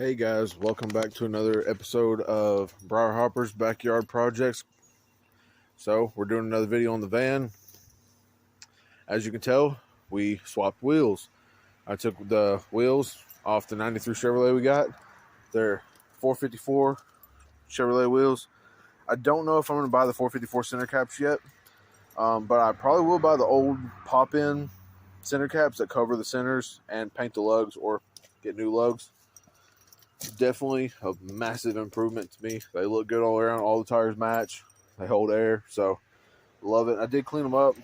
Hey guys, welcome back to another episode of Briar Hopper's Backyard Projects. So we're doing another video on the van. As you can tell, we swapped wheels. I took the wheels off the 93 Chevrolet we got. They're 454 Chevrolet wheels. I don't know if I'm going to buy the 454 center caps yet, but I probably will buy the old pop-in center caps that cover the centers and paint the lugs or get new lugs. Definitely a massive improvement to me. They look good all around. All the tires match. They hold air, so love it. I did clean them up.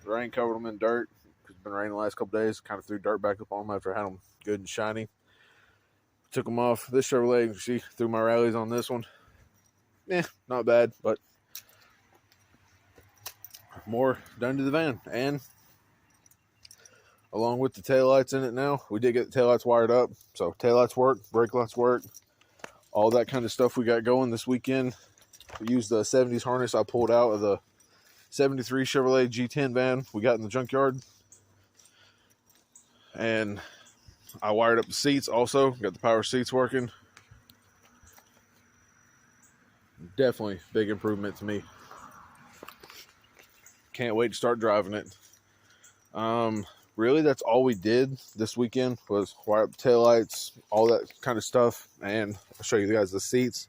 The rain covered them in dirt. It's been raining the last couple days. Kind of threw dirt back up on them after I had them good and shiny. Took them off. This Chevrolet, you see, threw my rallies on this one. Not bad, but more done to the van. And along with the taillights in it now, we did get the taillights wired up. So taillights work, brake lights work, all that kind of stuff we got going this weekend. We used the 70s harness I pulled out of the 73 Chevrolet G10 van we got in the junkyard. And I wired up the seats also, got the power seats working. Definitely big improvement to me. Can't wait to start driving it. Really, that's all we did this weekend was wire up the taillights, all that kind of stuff. And I'll show you guys the seats.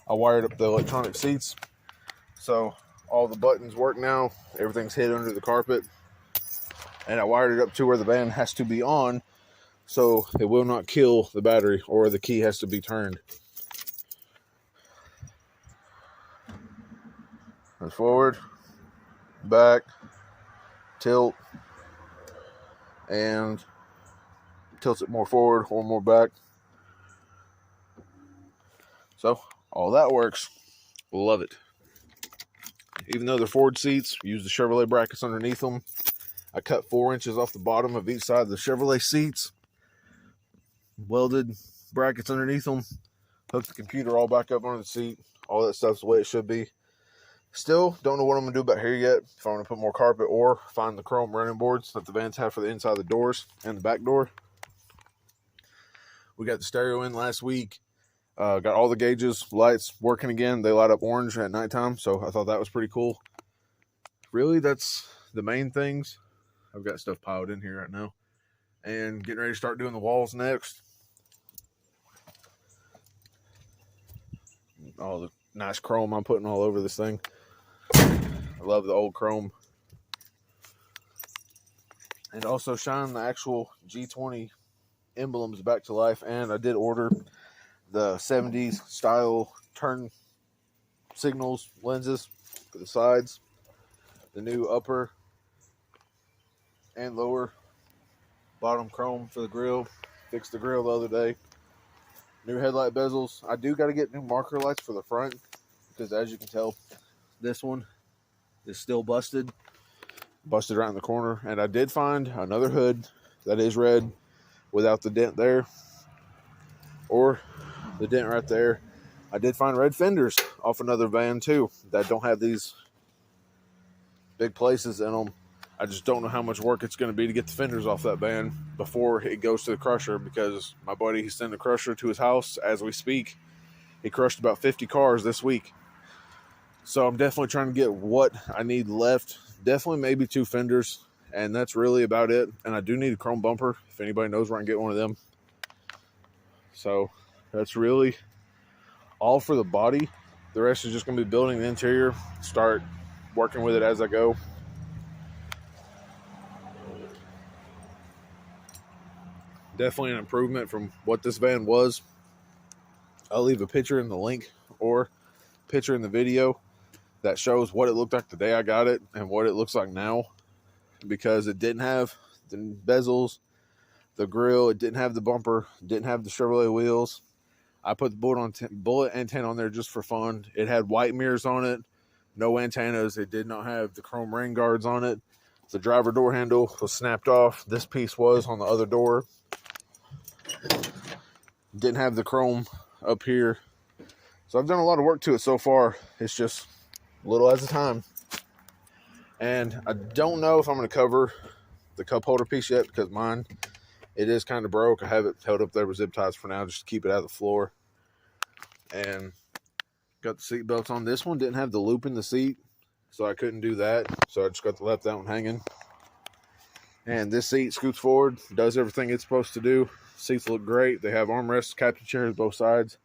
I wired up the electronic seats. So all the buttons work now. Everything's hid under the carpet. And I wired it up to where the van has to be on so it will not kill the battery or the key has to be turned. Goes forward, back, tilt, and tilts it more forward or more back. So all that works. Love it. Even though they're Ford seats, use the Chevrolet brackets underneath them. I cut 4 inches off the bottom of each side of the Chevrolet seats, welded brackets underneath them, hooked the computer all back up under the seat. All that stuff's the way it should be. Still don't know what I'm going to do about here yet. If I'm going to put more carpet or find the chrome running boards that the vans have for the inside of the doors and the back door. We got the stereo in last week. Got all the gauges, lights working again. They light up orange at nighttime, so I thought that was pretty cool. Really, that's the main things. I've got stuff piled in here right now. And getting ready to start doing the walls next. All the nice chrome I'm putting all over this thing. I love the old chrome. And also shine the actual G20 emblems back to life. And I did order the 70s style turn signals lenses for the sides. The new upper and lower bottom chrome for the grill. Fixed the grill the other day. New headlight bezels. I do got to get new marker lights for the front because as you can tell, this one is still busted right in the corner. And I did find another hood that is red without the dent there or the dent right there. I did find red fenders off another van too that don't have these big places in them. I just don't know how much work it's going to be to get the fenders off that van before it goes to the crusher because my buddy, he's sending the crusher to his house as we speak. He crushed about 50 cars this week. So I'm definitely trying to get what I need left. Definitely maybe 2 fenders, and that's really about it. And I do need a chrome bumper if anybody knows where I can get one of them. So that's really all for the body. The rest is just going to be building the interior, start working with it as I go. Definitely an improvement from what this van was. I'll leave a picture in the link or picture in the video that shows what it looked like the day I got it and what it looks like now, because it didn't have the bezels, the grill, it didn't have the bumper, didn't have the Chevrolet wheels. I put the bullet antenna on there just for fun. It had white mirrors on it, no antennas. It did not have the chrome rain guards on it. The driver door handle was snapped off. This piece was on the other door. Didn't have the chrome up here. So I've done a lot of work to it so far. It's just little at a time. And I don't know if I'm going to cover the cup holder piece yet because mine It is kind of broke. I have it held up there with zip ties for now just to keep it out of the floor. And got the seat belts on. This one didn't have the loop in the seat, so I couldn't do that. So I just got left that one hanging. And this seat scoots forward, does everything it's supposed to do. Seats look great. They have armrests, captain chairs, both sides.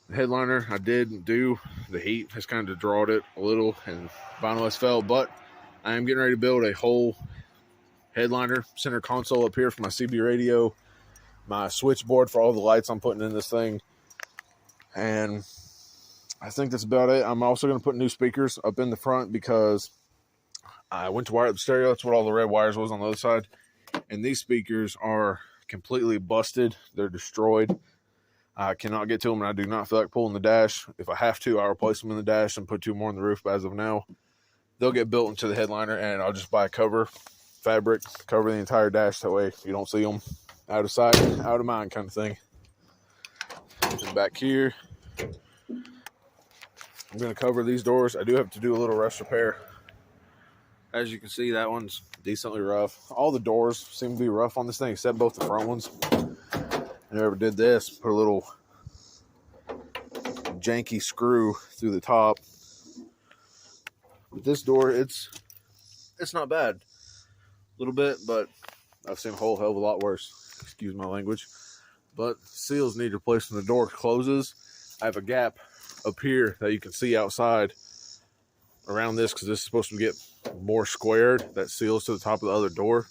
The headliner, I did do. The heat has kind of drawed it a little, and vinyl has fell. But I am getting ready to build a whole headliner center console up here for my CB radio, my switchboard for all the lights I'm putting in this thing. And I think that's about it. I'm also going to put new speakers up in the front because I went to wire up the stereo. That's what all the red wires was on the other side. And these speakers are completely busted. They're destroyed. I cannot get to them, and I do not feel like pulling the dash. If I have to, I'll replace them in the dash and put 2 more on the roof. But as of now, they'll get built into the headliner, and I'll just buy a cover, fabric, cover the entire dash. That way you don't see them. Out of sight, out of mind kind of thing. And back here, I'm going to cover these doors. I do have to do a little rust repair. As you can see, that one's decently rough. All the doors seem to be rough on this thing, except both the front ones. Whoever did this put a little janky screw through the top. But this door, it's not bad. A little bit, but I've seen a whole hell of a lot worse. Excuse my language. But seals need replaced when the door closes. I have a gap up here that you can see outside around this because this is supposed to get more squared. That seals to the top of the other door.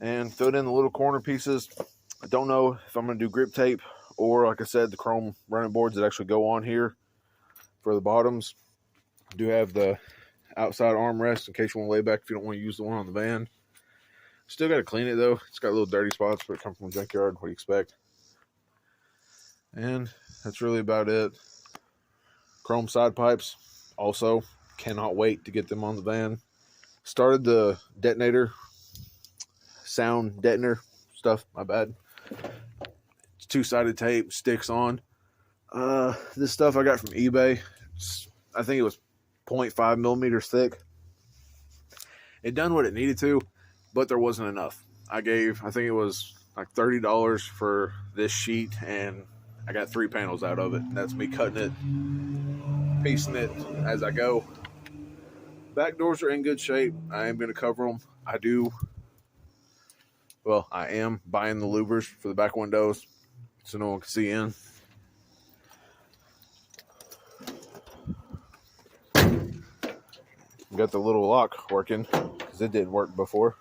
And filled in the little corner pieces. I don't know if I'm going to do grip tape or, like I said, the chrome running boards that actually go on here for the bottoms. I do have the outside armrest in case you want to lay back if you don't want to use the one on the van. Still got to clean it, though. It's got little dirty spots, but it comes from a junkyard. What do you expect? And that's really about it. Chrome side pipes. Also, cannot wait to get them on the van. Started the detonator, sound detonator stuff. My bad. It's 2-sided tape, sticks on. This stuff I got from eBay. I think it was 0.5 millimeters thick. It done what it needed to, but there wasn't enough. I think it was like $30 for this sheet, and I got 3 panels out of it. That's me cutting it, piecing it as I go. Back doors are in good shape. I am going to cover them. I am buying the louvers for the back windows so no one can see in. Got the little lock working because it didn't work before.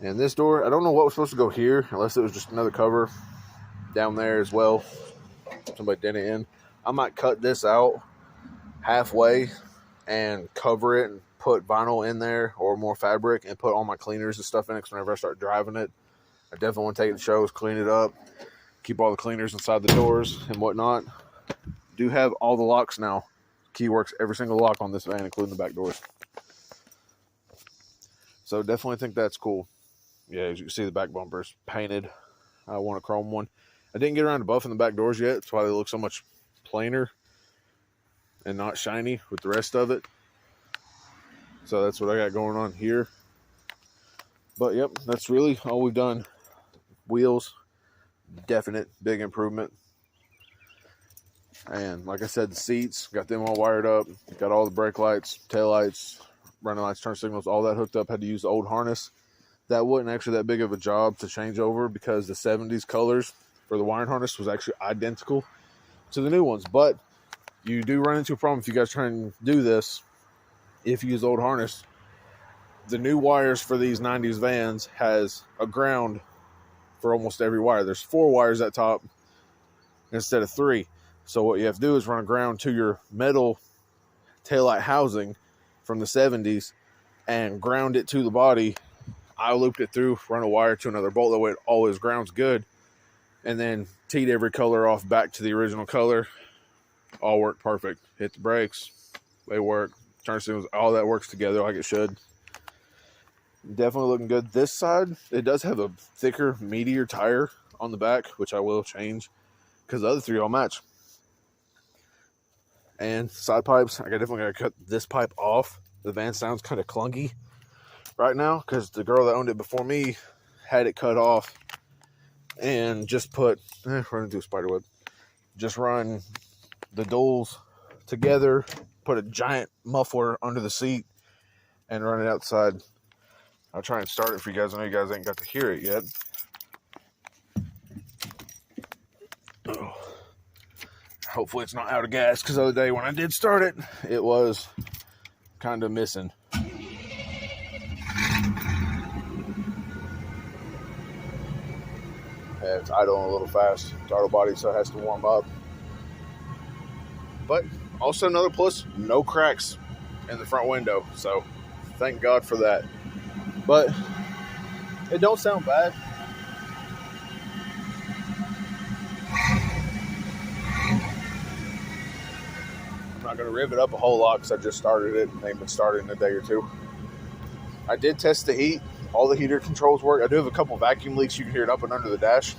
And this door, I don't know what was supposed to go here unless it was just another cover down there as well. Somebody did it in. I might cut this out halfway and cover it and put vinyl in there or more fabric and put all my cleaners and stuff in it because whenever I start driving it, I definitely want to take it to shows, clean it up, keep all the cleaners inside the doors and whatnot. Do have all the locks now. Key works every single lock on this van, including the back doors. So definitely think that's cool. Yeah, as you can see, the back bumper's painted. I want a chrome one. I didn't get around to buffing the back doors yet. That's why they look so much plainer and not shiny with the rest of it. So that's what I got going on here. But yep, that's really all we've done. Wheels, definite big improvement. And like I said, the seats, got them all wired up. Got all the brake lights, tail lights, running lights, turn signals, all that hooked up. Had to use the old harness. That wasn't actually that big of a job to change over because the 70s colors for the wiring harness was actually identical to the new ones. But you do run into a problem if you guys try and do this. If you use the old harness, the new wires for these 90s vans has a ground for almost every wire. There's 4 wires at top instead of 3. So what you have to do is run a ground to your metal taillight housing from the 70s and ground it to the body. I looped it through, run a wire to another bolt. That way it always grounds good. And then teed every color off back to the original color. All work perfect. Hit the brakes. They work. Turn signals. All that works together like it should. Definitely looking good. This side, it does have a thicker, meatier tire on the back, which I will change because the other 3 all match. And side pipes, I definitely got to cut this pipe off. The van sounds kind of clunky right now because the girl that owned it before me had it cut off and just put, we're going to do a spider web, just run the duals together, put a giant muffler under the seat, and run it outside. I'll try and start it for you guys. I know you guys ain't got to hear it yet. Oh. Hopefully it's not out of gas, because the other day when I did start it, it was kind of missing. Yeah, it's idling a little fast. Throttle body, so it has to warm up. But also another plus, no cracks in the front window. So thank God for that. But it don't sound bad. I'm not going to rev it up a whole lot because I just started it. Ain't been started in a day or two. I did test the heat. All the heater controls work. I do have a couple vacuum leaks. You can hear it up and under the dash.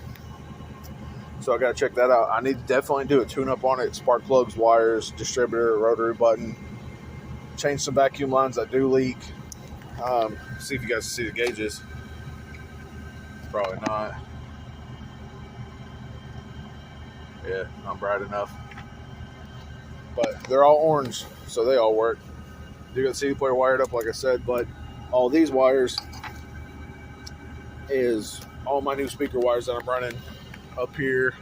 So I got to check that out. I need to definitely do a tune-up on it. Spark plugs, wires, distributor, rotary button. Change some vacuum lines that do leak. See if you guys see the gauges. Probably not. Yeah, not bright enough. But they're all orange, so they all work. You got the CD player wired up, like I said, but all these wires is all my new speaker wires that I'm running up here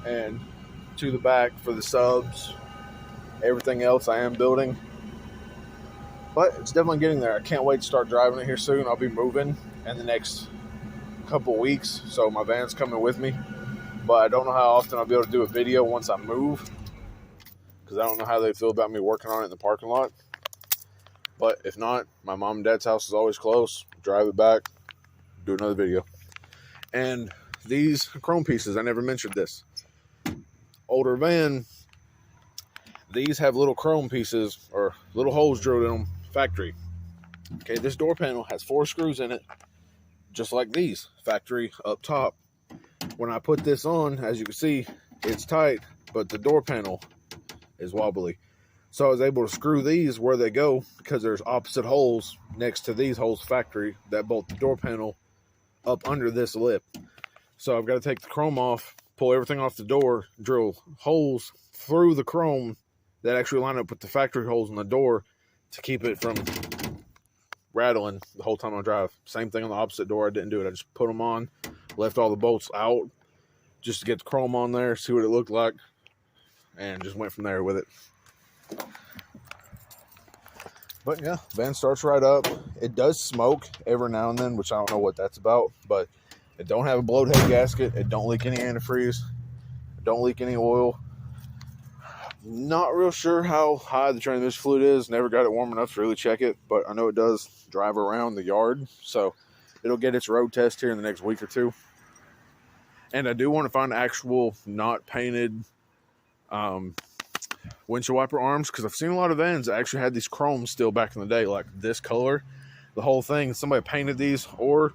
and to the back for the subs. Everything else I am building. But it's definitely getting there. I can't wait to start driving it here soon. I'll be moving in the next couple weeks, so my van's coming with me. But I don't know how often I'll be able to do a video once I move, because I don't know how they feel about me working on it in the parking lot. But if not, my mom and dad's house is always close. Drive it back, do another video. And these chrome pieces, I never mentioned this. Older van, these have little chrome pieces or little holes drilled in them, factory. Okay, this door panel has 4 screws in it, just like these, factory up top. When I put this on, as you can see, it's tight, but the door panel is wobbly. So I was able to screw these where they go, because there's opposite holes next to these holes factory that bolt the door panel up under this lip. So I've got to take the chrome off, pull everything off the door, drill holes through the chrome that actually line up with the factory holes in the door to keep it from rattling the whole time I drive. Same thing on the opposite door. I didn't do it. I just put them on, left all the bolts out just to get the chrome on there, see what it looked like, and just went from there with it. But yeah, van starts right up. It does smoke every now and then, which I don't know what that's about, but it don't have a blowed head gasket. It don't leak any antifreeze. It don't leak any oil. Not real sure how high the transmission fluid is. Never got it warm enough to really check it, but I know it does drive around the yard, so it'll get its road test here in the next week or two. And I do want to find actual not painted windshield wiper arms, because I've seen a lot of vans that actually had these chromes still back in the day, like this color, the whole thing. Somebody painted these, or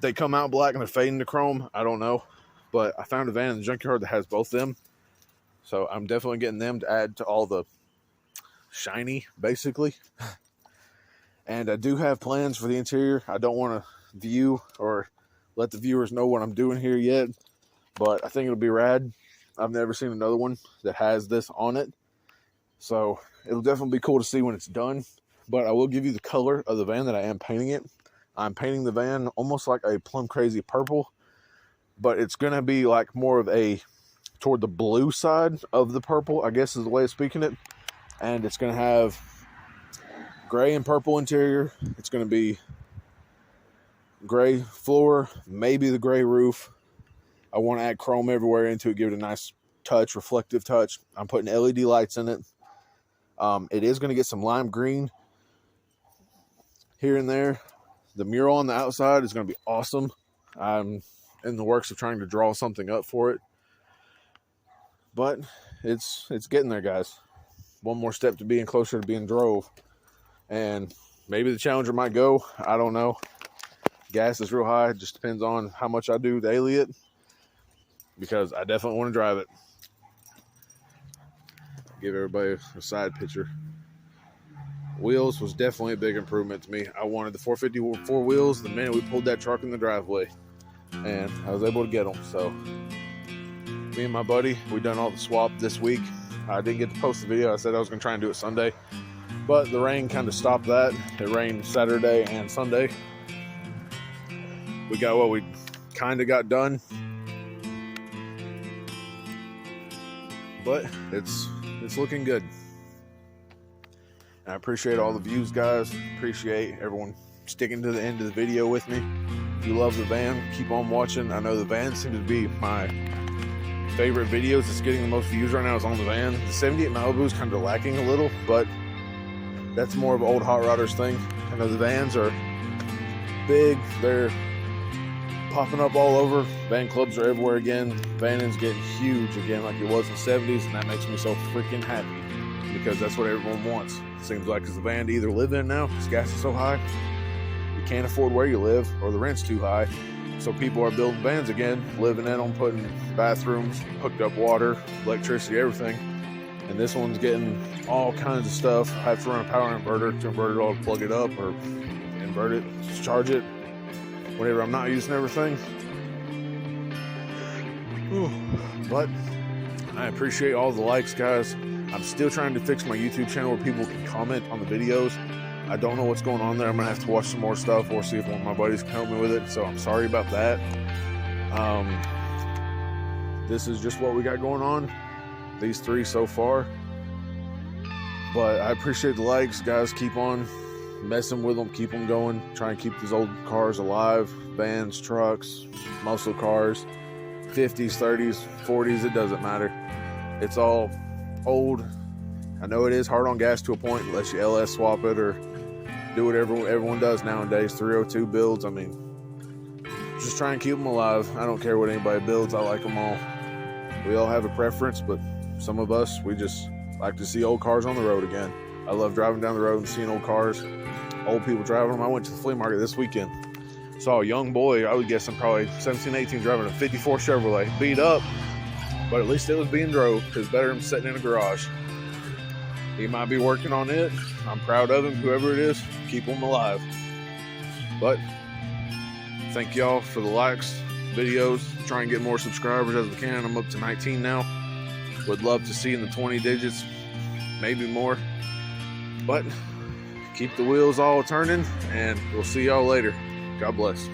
they come out black and they're fading to chrome. I don't know, but I found a van in the junkyard that has both them, so I'm definitely getting them to add to all the shiny, basically. And I do have plans for the interior. I don't want to view or let the viewers know what I'm doing here yet, but I think it'll be rad. I've never seen another one that has this on it, so it'll definitely be cool to see when it's done. But I will give you the color of the van that I am painting it. I'm painting the van almost like a plum crazy purple, but it's going to be like more of a toward the blue side of the purple, I guess is the way of speaking it. And it's going to have gray and purple interior. It's going to be gray floor, maybe the gray roof. I want to add chrome everywhere into it, give it a nice touch, reflective touch. I'm putting LED lights in it. It is going to get some lime green here and there. The mural on the outside is going to be awesome. I'm in the works of trying to draw something up for it. But it's getting there, guys. One more step to being closer to being drove. And maybe the Challenger might go. I don't know. Gas is real high. It just depends on how much I do daily it, because I definitely want to drive it. Give everybody a side picture. Wheels was definitely a big improvement to me. I wanted the 454 wheels the minute we pulled that truck in the driveway, and I was able to get them. So me and my buddy, we done all the swap this week. I didn't get to post the video. I said I was going to try and do it Sunday, but the rain kind of stopped that. It rained Saturday and Sunday. We got what we kind of got done, but it's looking good. And I appreciate all the views, guys. Appreciate everyone sticking to the end of the video with me. If you love the van, keep on watching. I know the van seems to be my favorite videos. It's getting the most views right now is on the van. The 78 Malibu is kind of lacking a little, but that's more of an old hot rodders thing. I know the vans are big. They're popping up all over. Van clubs are everywhere again. Vanning's getting huge again like it was in the 70s, and that makes me so freaking happy because that's what everyone wants. It seems like it's a van to either live in now because gas is so high, you can't afford where you live, or the rent's too high. So people are building vans again, living in them, putting bathrooms, hooked up water, electricity, everything. And this one's getting all kinds of stuff. I have to run a power inverter to invert it all, to plug it up, or invert it, charge it whenever I'm not using everything. But I appreciate all the likes, guys. I'm still trying to fix my YouTube channel where people can comment on the videos. I don't know what's going on there. I'm gonna have to watch some more stuff or see if one of my buddies can help me with it. So I'm sorry about that. This is just what we got going on. These three so far. But I appreciate the likes, guys. Keep on messing with them, keep them going. Try and keep these old cars alive. Vans, trucks, muscle cars, 50s, 30s, 40s, it doesn't matter. It's all old. I know it is hard on gas to a point unless you LS swap it or do whatever everyone does nowadays. 302 builds, I mean, just try and keep them alive. I don't care what anybody builds. I like them all. We all have a preference, but some of us, we just like to see old cars on the road again. I love driving down the road and seeing old cars, old people driving them. I went to the flea market this weekend. Saw a young boy, I would guess I'm probably 17, 18, driving a 54 Chevrolet, beat up, but at least it was being drove, because better than sitting in a garage. He might be working on it. I'm proud of him, whoever it is. Keep him alive. But thank y'all for the likes, videos. Try and get more subscribers as we can. I'm up to 19 now. Would love to see in the 20 digits, maybe more. But keep the wheels all turning, and we'll see y'all later. God bless.